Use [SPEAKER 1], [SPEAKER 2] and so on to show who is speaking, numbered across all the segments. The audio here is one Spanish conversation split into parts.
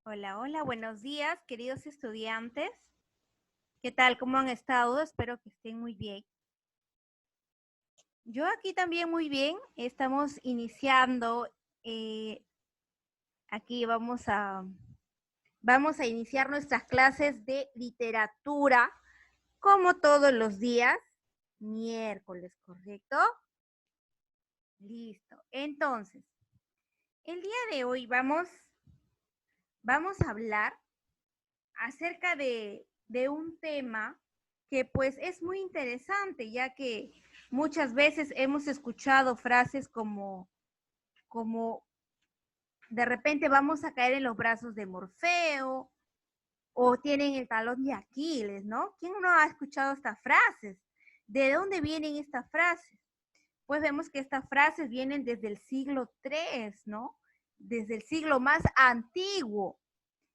[SPEAKER 1] Hola, hola, buenos días, queridos estudiantes. ¿Qué tal? ¿Cómo han estado? Espero que estén muy bien. Yo aquí también muy bien. Estamos iniciando, eh, aquí vamos a iniciar nuestras clases de literatura, como todos los días, miércoles, ¿correcto? Listo. Entonces, el día de hoy vamos a hablar acerca de un tema que pues es muy interesante, ya que muchas veces hemos escuchado frases como de repente vamos a caer en los brazos de Morfeo o tienen el talón de Aquiles, ¿no? ¿Quién no ha escuchado estas frases? ¿De dónde vienen estas frases? Pues vemos que estas frases vienen desde el siglo III, ¿no? Desde el siglo más antiguo.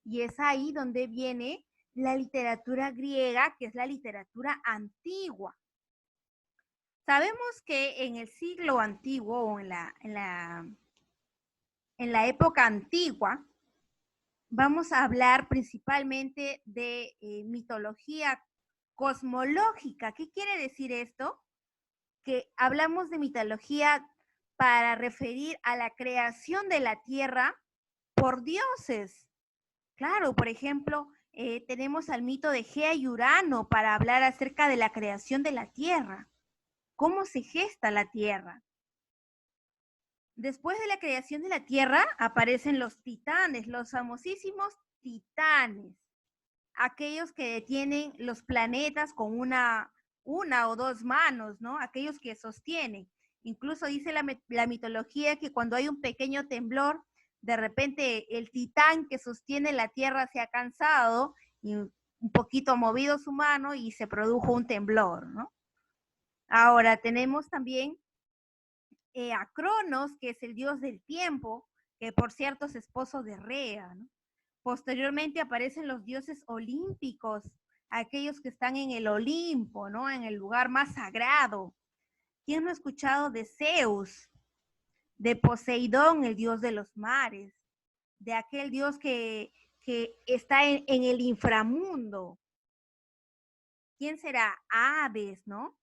[SPEAKER 1] Y es ahí donde viene la literatura griega, que es la literatura antigua. Sabemos que en el siglo antiguo o en la época antigua, vamos a hablar principalmente de mitología cosmológica. ¿Qué quiere decir esto? Que hablamos de mitología para referir a la creación de la tierra por dioses. Claro, por ejemplo, tenemos al mito de Gea y Urano para hablar acerca de la creación de la Tierra, cómo se gesta la Tierra. Después de la creación de la Tierra aparecen los titanes, los famosísimos titanes, aquellos que detienen los planetas con una o dos manos, ¿no? Aquellos que sostienen. Incluso dice la mitología que cuando hay un pequeño temblor, de repente el titán que sostiene la tierra se ha cansado y un poquito movido su mano y se produjo un temblor, ¿no? Ahora tenemos también a Cronos, que es el dios del tiempo, que por cierto es esposo de Rea, ¿no? Posteriormente aparecen los dioses olímpicos, aquellos que están en el Olimpo, ¿no? En el lugar más sagrado. ¿Quién no ha escuchado de Zeus, de Poseidón, el dios de los mares, de aquel dios que está en el inframundo? ¿Quién será? Hades, ¿no?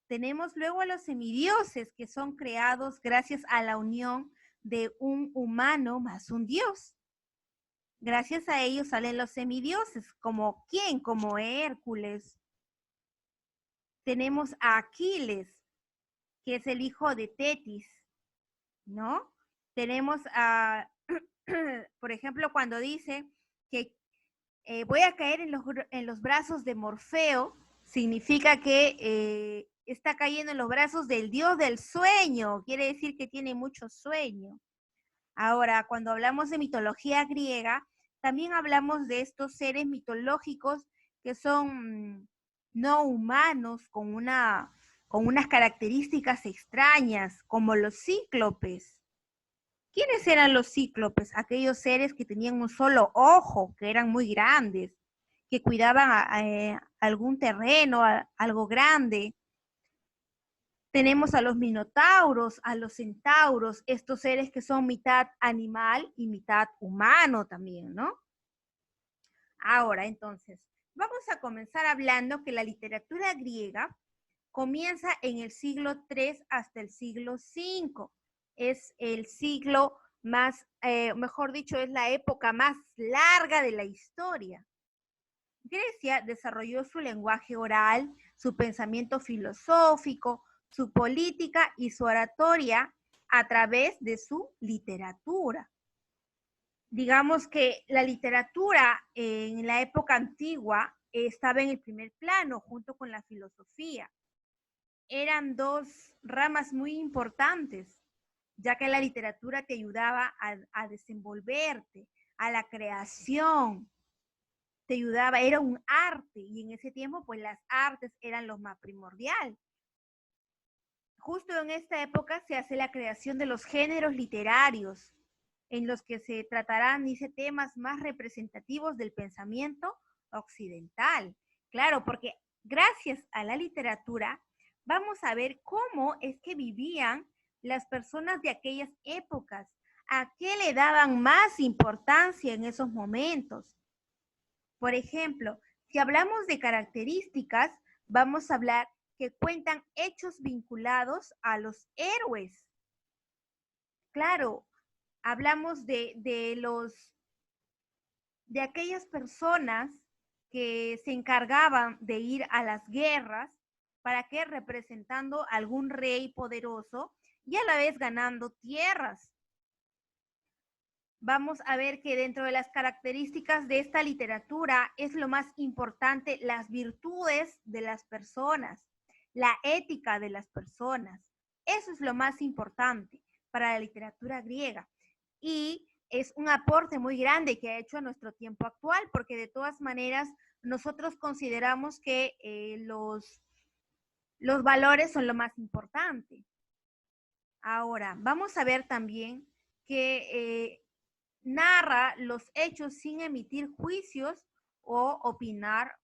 [SPEAKER 1] Tenemos luego a los semidioses que son creados gracias a la unión de un humano más un dios. Gracias a ellos salen los semidioses, como quién, como Hércules. Tenemos a Aquiles, que es el hijo de Tetis, ¿no? Tenemos a, por ejemplo, cuando dice que voy a caer en los brazos de Morfeo, significa que está cayendo en los brazos del dios del sueño, quiere decir que tiene mucho sueño. Ahora, cuando hablamos de mitología griega, también hablamos de estos seres mitológicos que son no humanos, con unas características extrañas, como los cíclopes. ¿Quiénes eran los cíclopes? Aquellos seres que tenían un solo ojo, que eran muy grandes, que cuidaban algún terreno, algo grande. Tenemos a los minotauros, a los centauros, estos seres que son mitad animal y mitad humano también, ¿no? Ahora, entonces, vamos a comenzar hablando que la literatura griega comienza en el siglo III hasta el siglo V. Es el siglo más, mejor dicho, es la época más larga de la historia. Grecia desarrolló su lenguaje oral, su pensamiento filosófico, su política y su oratoria a través de su literatura. Digamos que la literatura en la época antigua estaba en el primer plano junto con la filosofía. Eran dos ramas muy importantes, ya que la literatura te ayudaba a desenvolverte, a la creación, te ayudaba, era un arte y en ese tiempo pues las artes eran lo más primordial. Justo en esta época se hace la creación de los géneros literarios en los que se tratarán, dice, temas más representativos del pensamiento occidental. Claro, porque gracias a la literatura vamos a ver cómo es que vivían las personas de aquellas épocas, a qué le daban más importancia en esos momentos. Por ejemplo, si hablamos de características, vamos a hablar que cuentan hechos vinculados a los héroes. Claro, hablamos de aquellas personas que se encargaban de ir a las guerras, ¿para qué? Representando a algún rey poderoso y a la vez ganando tierras. Vamos a ver que dentro de las características de esta literatura es lo más importante las virtudes de las personas, la ética de las personas. Eso es lo más importante para la literatura griega. Y es un aporte muy grande que ha hecho a nuestro tiempo actual, porque de todas maneras nosotros consideramos que los valores son lo más importante. Ahora, vamos a ver también que narra los hechos sin emitir juicios o opinar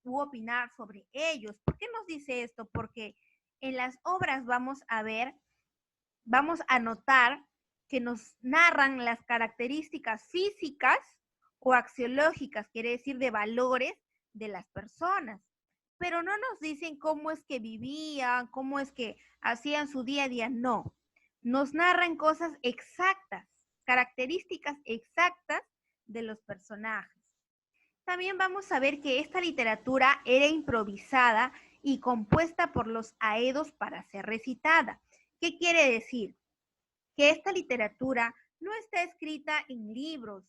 [SPEAKER 1] sobre ellos. ¿Por qué nos dice esto? Porque en las obras vamos a notar que nos narran las características físicas o axiológicas, quiere decir de valores de las personas, pero no nos dicen cómo es que vivían, cómo es que hacían su día a día, no. Nos narran cosas exactas, características exactas de los personajes. También vamos a ver que esta literatura era improvisada y compuesta por los aedos para ser recitada. ¿Qué quiere decir? Que esta literatura no está escrita en libros,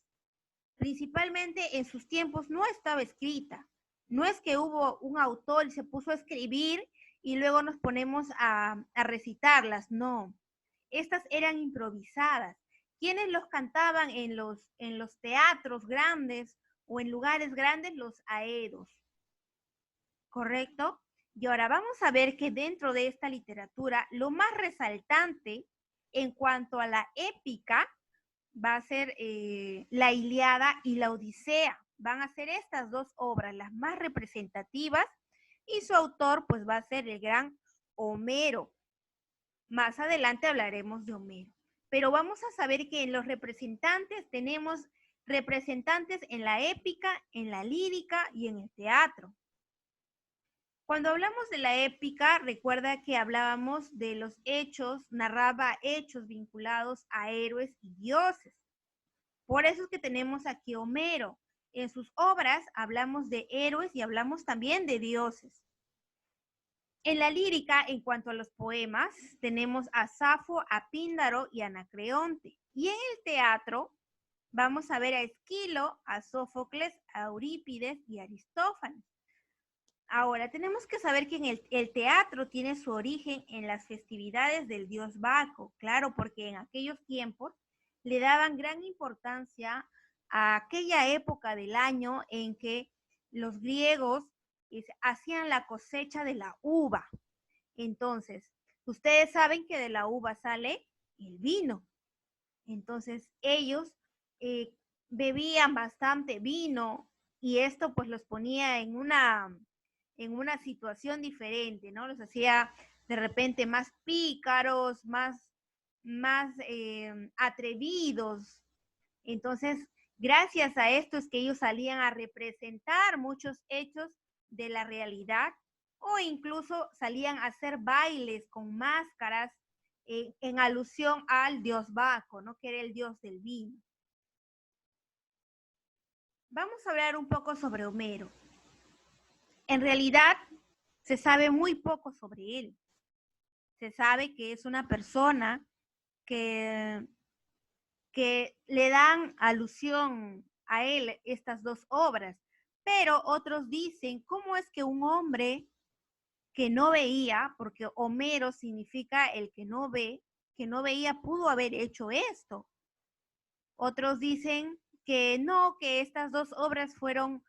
[SPEAKER 1] principalmente en sus tiempos no estaba escrita. No es que hubo un autor y se puso a escribir y luego nos ponemos a recitarlas, no. Estas eran improvisadas. ¿Quiénes los cantaban en los teatros grandes o en lugares grandes? Los aedos, ¿correcto? Y ahora vamos a ver que dentro de esta literatura lo más resaltante en cuanto a la épica va a ser la Ilíada y la Odisea. Van a ser estas dos obras las más representativas y su autor pues va a ser el gran Homero. Más adelante hablaremos de Homero. Pero vamos a saber que en los representantes tenemos representantes en la épica, en la lírica y en el teatro. Cuando hablamos de la épica, recuerda que hablábamos de los hechos, narraba hechos vinculados a héroes y dioses. Por eso es que tenemos aquí Homero. En sus obras hablamos de héroes y hablamos también de dioses. En la lírica, en cuanto a los poemas, tenemos a Safo, a Píndaro y a Anacreonte. Y en el teatro vamos a ver a Esquilo, a Sófocles, a Eurípides y a Aristófanes. Ahora, tenemos que saber que el teatro tiene su origen en las festividades del dios Baco, claro, porque en aquellos tiempos le daban gran importancia a aquella época del año en que los griegos hacían la cosecha de la uva. Entonces, ustedes saben que de la uva sale el vino. Entonces, ellos bebían bastante vino y esto pues los ponía en una situación diferente, ¿no? Los hacía de repente más pícaros, más atrevidos. Entonces, gracias a esto es que ellos salían a representar muchos hechos de la realidad o incluso salían a hacer bailes con máscaras en alusión al dios Baco, ¿no? Que era el dios del vino. Vamos a hablar un poco sobre Homero. En realidad, se sabe muy poco sobre él. Se sabe que es una persona que le dan alusión a él estas dos obras, pero otros dicen, ¿cómo es que un hombre que no veía, porque Homero significa el que no ve, que no veía, pudo haber hecho esto? Otros dicen que no, que estas dos obras fueron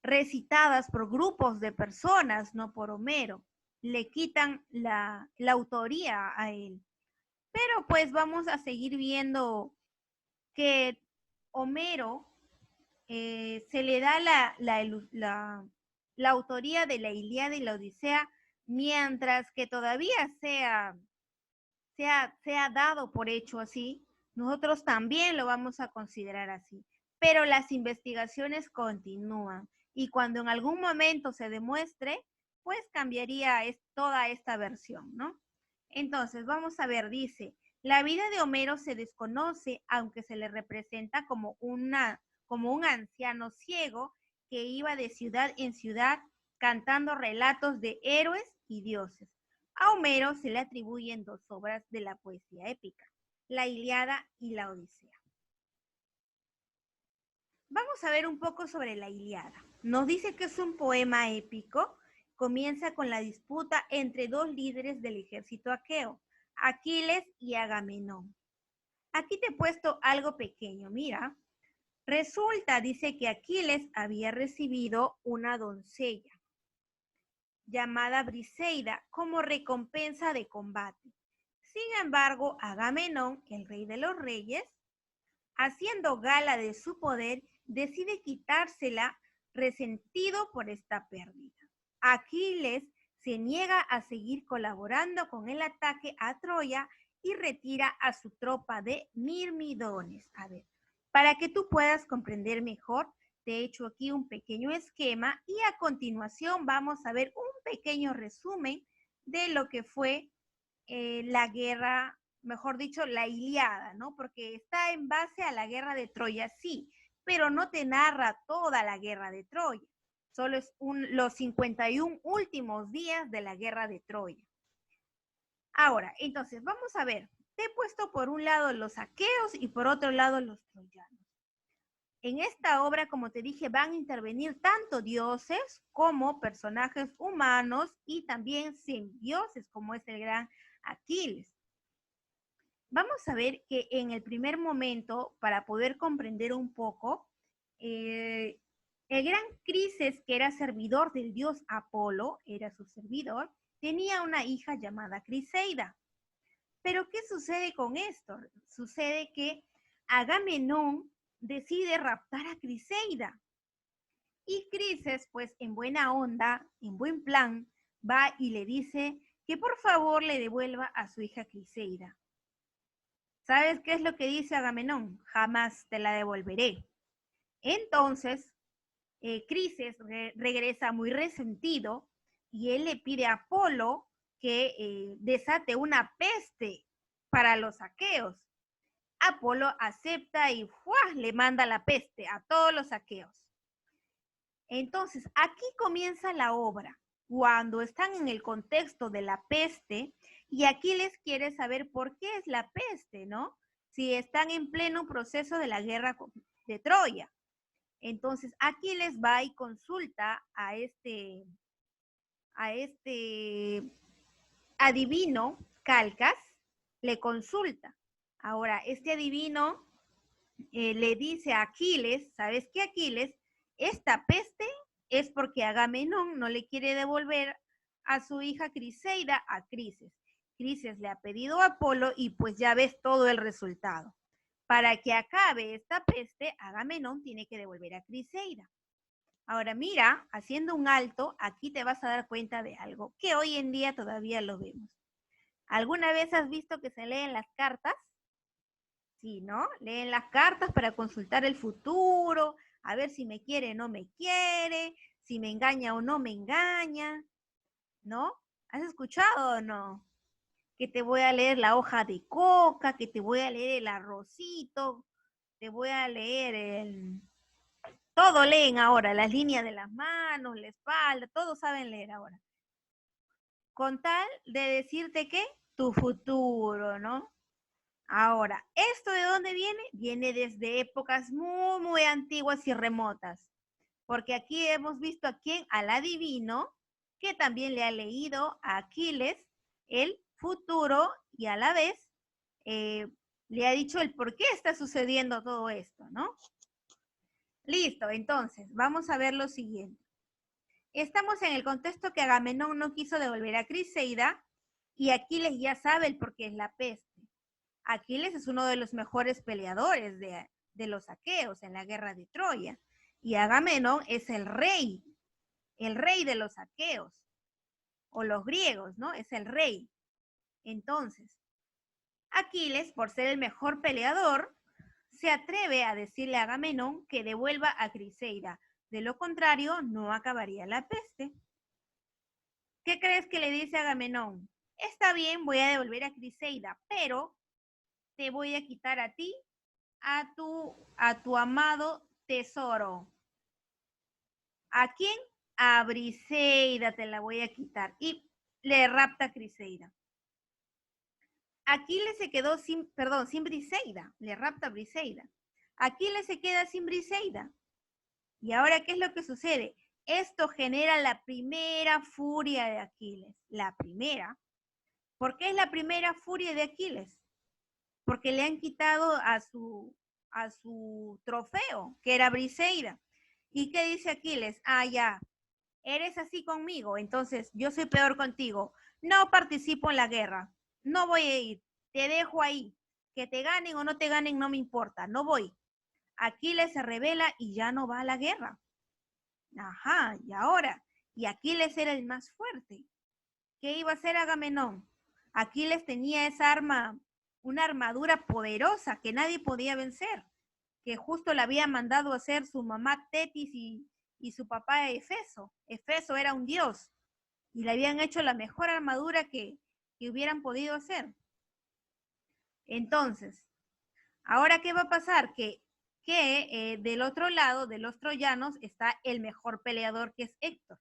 [SPEAKER 1] recitadas por grupos de personas, no por Homero. Le quitan la autoría a él. Pero pues vamos a seguir viendo que Homero se le da la autoría de la Ilíada y la Odisea, mientras que todavía sea sea dado por hecho así, nosotros también lo vamos a considerar así. Pero las investigaciones continúan y cuando en algún momento se demuestre, pues cambiaría toda esta versión, ¿no? Entonces, vamos a ver, dice, la vida de Homero se desconoce, aunque se le representa como un anciano ciego que iba de ciudad en ciudad cantando relatos de héroes y dioses. A Homero se le atribuyen dos obras de la poesía épica, la Ilíada y la Odisea. Vamos a ver un poco sobre la Ilíada. Nos dice que es un poema épico. Comienza con la disputa entre dos líderes del ejército aqueo, Aquiles y Agamenón. Aquí te he puesto algo pequeño, mira. Resulta, dice que Aquiles había recibido una doncella llamada Briseida como recompensa de combate. Sin embargo, Agamenón, el rey de los reyes, haciendo gala de su poder, decide quitársela resentido por esta pérdida. Aquiles se niega a seguir colaborando con el ataque a Troya y retira a su tropa de mirmidones. A ver, para que tú puedas comprender mejor, te he hecho aquí un pequeño esquema y a continuación vamos a ver un pequeño resumen de lo que fue la guerra, mejor dicho, la Ilíada, ¿no? Porque está en base a la guerra de Troya, sí, pero no te narra toda la guerra de Troya. Solo es los 51 últimos días de la guerra de Troya. Ahora, entonces, vamos a ver. Te he puesto por un lado los aqueos y por otro lado los troyanos. En esta obra, como te dije, van a intervenir tanto dioses como personajes humanos y también semidioses, como es el gran Aquiles. Vamos a ver que en el primer momento, para poder comprender un poco, el gran Crises, que era servidor del dios Apolo, era su servidor, tenía una hija llamada Criseida. Pero ¿qué sucede con esto? Sucede que Agamenón decide raptar a Criseida. Y Crises, pues en buena onda, en buen plan, va y le dice que por favor le devuelva a su hija Criseida. ¿Sabes qué es lo que dice Agamenón? Jamás te la devolveré. Entonces, Crises regresa muy resentido y él le pide a Apolo que desate una peste para los aqueos. Apolo acepta y ¡fua!, le manda la peste a todos los aqueos. Entonces, aquí comienza la obra, cuando están en el contexto de la peste, y aquí les quiere saber por qué es la peste, ¿no? Si están en pleno proceso de la guerra de Troya. Entonces, aquí les va y consulta a este adivino, Calcas, le consulta. Ahora, este adivino le dice a Aquiles, ¿sabes qué, Aquiles? Esta peste es porque Agamenón no le quiere devolver a su hija Criseida a Crises. Crises le ha pedido a Apolo y pues ya ves todo el resultado. Para que acabe esta peste, Agamenón tiene que devolver a Criseida. Ahora mira, haciendo un alto, aquí te vas a dar cuenta de algo que hoy en día todavía lo vemos. ¿Alguna vez has visto que se leen las cartas? Sí, ¿no? Leen las cartas para consultar el futuro, a ver si me quiere o no me quiere, si me engaña o no me engaña, ¿no? ¿Has escuchado o no? Que te voy a leer la hoja de coca, que te voy a leer el arrocito, te voy a leer el... Todo leen ahora, las líneas de las manos, la espalda, todos saben leer ahora. Con tal de decirte que tu futuro, ¿no? Ahora, ¿esto de dónde viene? Viene desde épocas muy, muy antiguas y remotas. Porque aquí hemos visto a quién, al adivino, que también le ha leído a Aquiles el futuro y a la vez le ha dicho el por qué está sucediendo todo esto, ¿no? Listo, entonces, vamos a ver lo siguiente. Estamos en el contexto que Agamenón no quiso devolver a Criseida y Aquiles ya sabe el por qué es la peste. Aquiles es uno de los mejores peleadores de los aqueos en la guerra de Troya. Y Agamenón es el rey de los aqueos, o los griegos, ¿no? Es el rey. Entonces, Aquiles, por ser el mejor peleador, se atreve a decirle a Agamenón que devuelva a Criseida. De lo contrario, no acabaría la peste. ¿Qué crees que le dice Agamenón? Está bien, voy a devolver a Criseida, pero te voy a quitar a ti, a tu amado tesoro. ¿A quién? A Briseida te la voy a quitar. Y le rapta a Criseida. Aquiles se quedó sin Briseida, le rapta a Briseida. Aquiles se queda sin Briseida. ¿Y ahora qué es lo que sucede? Esto genera la primera furia de Aquiles. La primera. ¿Por qué es la primera furia de Aquiles? Porque le han quitado a su trofeo, que era Briseida. ¿Y qué dice Aquiles? Ah, ya, eres así conmigo, entonces yo soy peor contigo. No participo en la guerra, no voy a ir, te dejo ahí. Que te ganen o no te ganen no me importa, no voy. Aquiles se revela y ya no va a la guerra. Ajá, y Aquiles era el más fuerte. ¿Qué iba a hacer Agamenón? Aquiles tenía esa arma, una armadura poderosa que nadie podía vencer, que justo le había mandado a hacer su mamá Tetis y su papá Efeso. Efeso era un dios y le habían hecho la mejor armadura que hubieran podido hacer. Entonces, ¿ahora qué va a pasar? Que del otro lado, de los troyanos, está el mejor peleador que es Héctor.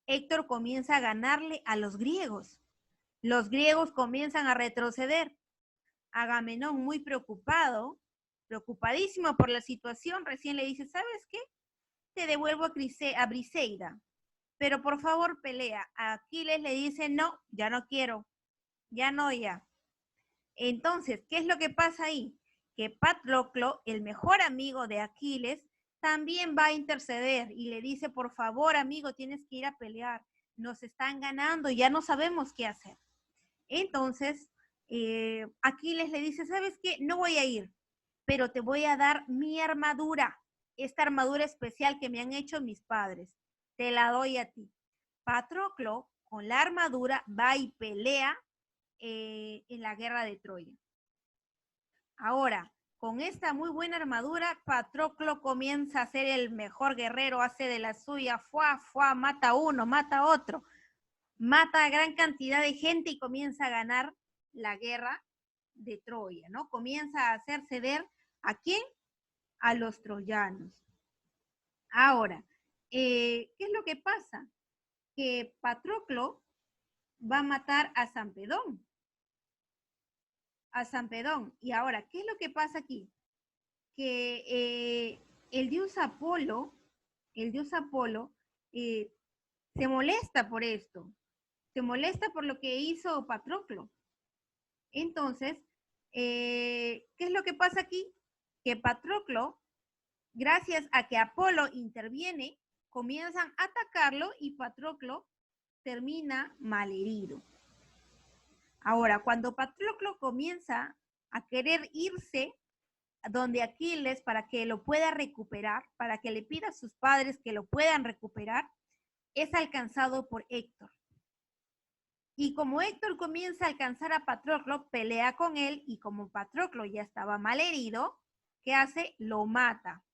[SPEAKER 1] Héctor comienza a ganarle a los griegos. Los griegos comienzan a retroceder. Agamenón, muy preocupadísimo por la situación, recién le dice, ¿sabes qué? Te devuelvo a Briseida, pero por favor pelea. A Aquiles le dice, no, ya no quiero, ya no, ya. Entonces, ¿qué es lo que pasa ahí? Que Patroclo, el mejor amigo de Aquiles, también va a interceder y le dice, por favor, amigo, tienes que ir a pelear. Nos están ganando, ya no sabemos qué hacer. Entonces, Aquiles le dice, ¿sabes qué? No voy a ir, pero te voy a dar mi armadura, esta armadura especial que me han hecho mis padres. Te la doy a ti. Patroclo, con la armadura, va y pelea en la guerra de Troya. Ahora, con esta muy buena armadura, Patroclo comienza a ser el mejor guerrero, hace de la suya, mata a uno, mata a otro, mata a gran cantidad de gente y comienza a ganar la guerra de Troya, ¿no? Comienza a hacer ceder ¿a quién? A los troyanos. Ahora, ¿qué es lo que pasa? Que Patroclo va a matar a Sampedón. A Sampedón. Y ahora, ¿qué es lo que pasa aquí? Que el dios Apolo se molesta por esto. Se molesta por lo que hizo Patroclo. Entonces, ¿qué es lo que pasa aquí? Que Patroclo, gracias a que Apolo interviene, comienzan a atacarlo y Patroclo termina malherido. Ahora, cuando Patroclo comienza a querer irse donde Aquiles para que lo pueda recuperar, para que le pida a sus padres que lo puedan recuperar, es alcanzado por Héctor. Y como Héctor comienza a alcanzar a Patroclo, pelea con él y como Patroclo ya estaba mal herido, ¿qué hace? Lo mata.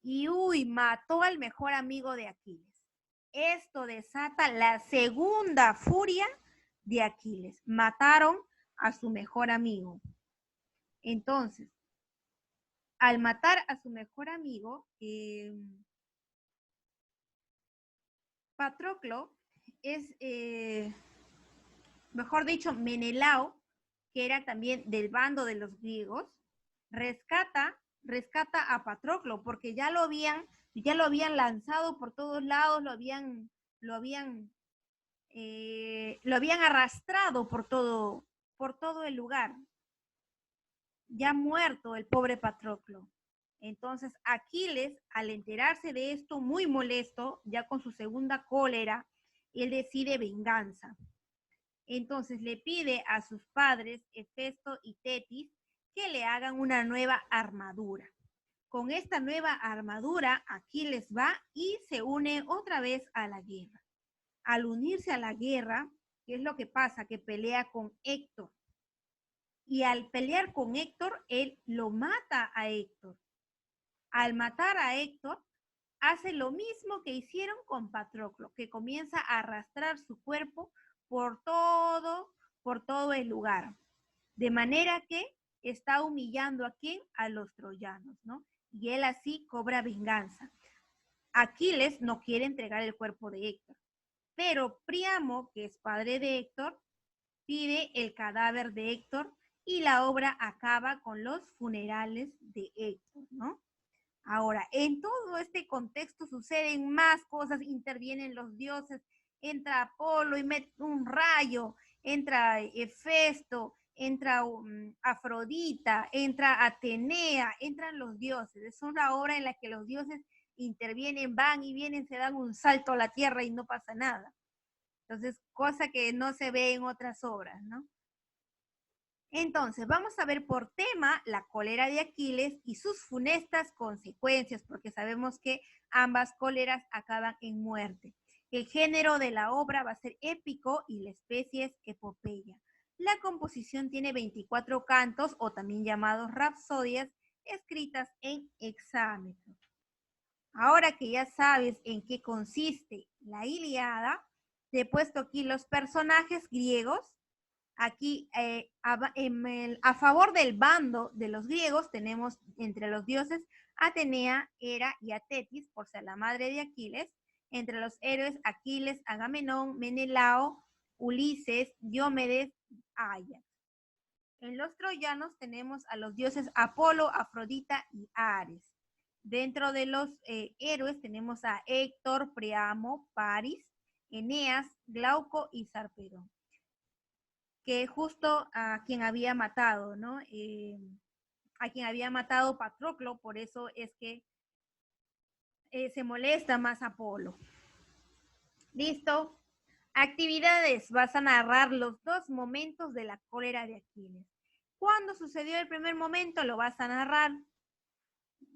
[SPEAKER 1] Y mató al mejor amigo de Aquiles. Esto desata la segunda furia de Aquiles. Mataron a su mejor amigo. Entonces, al matar a su mejor amigo, Patroclo es, mejor dicho, Menelao, que era también del bando de los griegos, rescata a Patroclo porque ya lo habían lanzado por todos lados, lo habían arrastrado por todo el lugar, ya muerto el pobre Patroclo. Entonces Aquiles, al enterarse de esto, muy molesto, ya con su segunda cólera, él decide venganza. Entonces le pide a sus padres, Hefesto y Tetis, que le hagan una nueva armadura. Con esta nueva armadura, Aquiles va y se une otra vez a la guerra. Al unirse a la guerra, ¿qué es lo que pasa? Que pelea con Héctor. Y al pelear con Héctor, él lo mata a Héctor. Al matar a Héctor, hace lo mismo que hicieron con Patroclo, que comienza a arrastrar su cuerpo por todo el lugar. De manera que está humillando a quién, a los troyanos, ¿no? Y él así cobra venganza. Aquiles no quiere entregar el cuerpo de Héctor, pero Príamo, que es padre de Héctor, pide el cadáver de Héctor y la obra acaba con los funerales de Héctor, ¿no? Ahora, en todo este contexto suceden más cosas, intervienen los dioses, entra Apolo y mete un rayo, entra Hefesto, entra Afrodita, entra Atenea, entran los dioses. Es una obra en la que los dioses intervienen, van y vienen, se dan un salto a la tierra y no pasa nada. Entonces, cosa que no se ve en otras obras, ¿no? Entonces, vamos a ver por tema la cólera de Aquiles y sus funestas consecuencias, porque sabemos que ambas cóleras acaban en muerte. El género de la obra va a ser épico y la especie es epopeya. La composición tiene 24 cantos, o también llamados rapsodias, escritas en hexámetro. Ahora que ya sabes en qué consiste la Ilíada, te he puesto aquí los personajes griegos. Aquí, a favor del bando de los griegos, tenemos entre los dioses Atenea, Hera y Atetis, por ser la madre de Aquiles. Entre los héroes, Aquiles, Agamenón, Menelao, Ulises, Diomedes, Ayax. En los troyanos tenemos a los dioses Apolo, Afrodita y Ares. Dentro de los héroes tenemos a Héctor, Príamo, Paris, Eneas, Glauco y Sarpedón, que justo a quien había matado, ¿no? A quien había matado Patroclo, por eso es que se molesta más Apolo. ¿Listo? Actividades, vas a narrar los dos momentos de la cólera de Aquiles. ¿Cuándo sucedió el primer momento? Lo vas a narrar.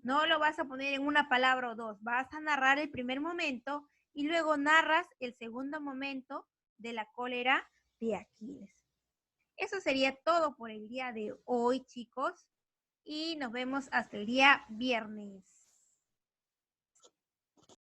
[SPEAKER 1] No lo vas a poner en una palabra o dos, vas a narrar el primer momento y luego narras el segundo momento de la cólera de Aquiles. Eso sería todo por el día de hoy, chicos, y nos vemos hasta el día viernes.